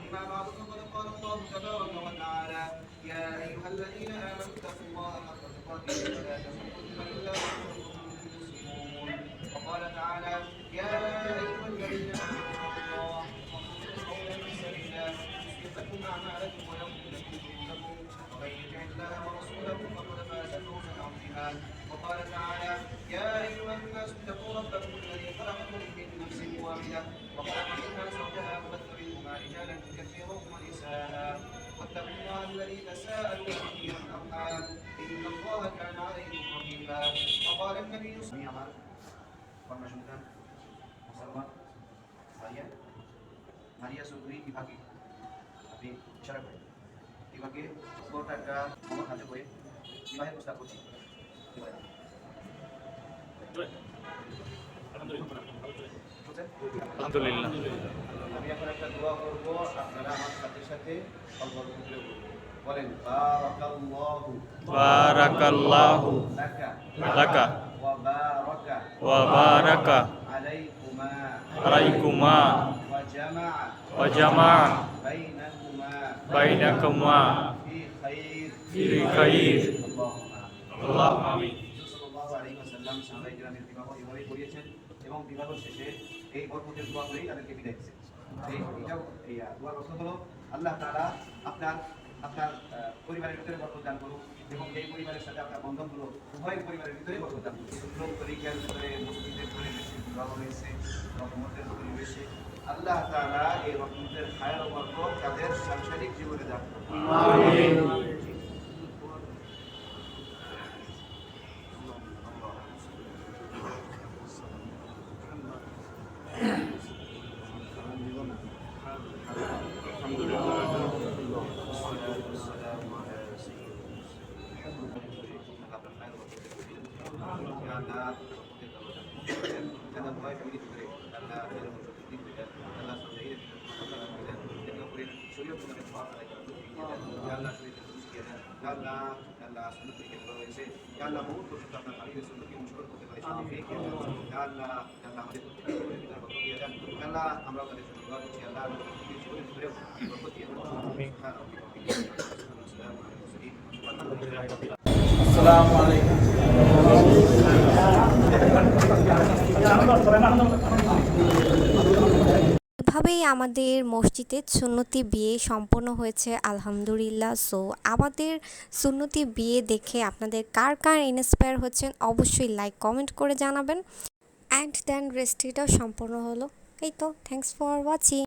أما بعد فقد قال الله تبارك وتعالى يا أيها الذين آمنوا اتقوا الله حق تقاته ولا تموتن إلا وأنتم مسلمون. وقال تعالى يا أيها الذين آمنوا اتقوا الله قولا سديدا يصلح لكم أعمالكم ويغفر لكم ذنوبكم ومن يطع الله ورسوله فقد فاز فوزا عظيما. وقال تعالى يا أيها الناس اتقوا ربكم الذي خلقكم من نفس واحدة وخلق منها زوجها وبث منهما رجالا كثيرا ونساء واتقوا الله الذي تساءلون به والأرحام إن الله كان عليكم رقيبا. وقال النبي صلى الله عليه وسلم মুসলমান মারিয়া চৌধুরী বিভাগে আপনি ইশারা করেন বিভাগে স্পোর্ট একটা মহৎ কাজ করে বিবাহের প্রস্তাব করছি। আলহামদুলিল্লাহ। আমি এখন একটা দোয়া করবো, আপনারা আমার সাথে সাথে অল্প অল্প করে বলেন বারাকাল্লাহু বারাকাল্লাহু লাকা লাকা ওয়া বারাকা ওয়া বারাকা আলাইকুমা আলাইকুমা ওয়া জামাআ বাইনাকুমা বাইনাকুমা ফি খাইর ফি খাইর। আল্লাহুম্মা আমিন। সাল্লাল্লাহু আলাইহি ওয়াসাল্লাম সাহাবায়ে কেরামের বিবাহ এভাবে করিয়েছেন এবং বিবাহ শেষে এই বরকতের দোয়া করেই তাদেরকে বিদায় দিয়েছেন। এইটাও এই দোয়ার অর্থ হলো আল্লাহ তাআলা আপনার পরিবারের ভিতরে বরকত দান করুন এবং এই পরিবারের সাথে আপনার বন্ধনগুলো উভয় পরিবারের ভিতরে বরকত দান করুন। লোক তরিকার ভিতরে মসজিদের পরিবেশে বিবাহ হয়েছে, রহমতের পরিবেশে আল্লাহ তাআলা এই রহমতের খায়ের ও বরকত তাদের সাংসারিক জীবনে দান করুন। আমিন। আসসালামু আলাইকুম। এভাবেই আমাদের মসজিদে সুন্নতি বিয়ে সম্পন্ন হয়েছে আলহামদুলিল্লাহ। সো আমাদের সুন্নতি বিয়ে দেখে আপনাদের কার কার ইন্সপায়ার হচ্ছেন অবশ্যই লাইক কমেন্ট করে জানাবেন। অ্যান্ড দেন রেস্ট্রিটাও সম্পন্ন হলো। এই তো, থ্যাংকস ফর ওয়াচিং।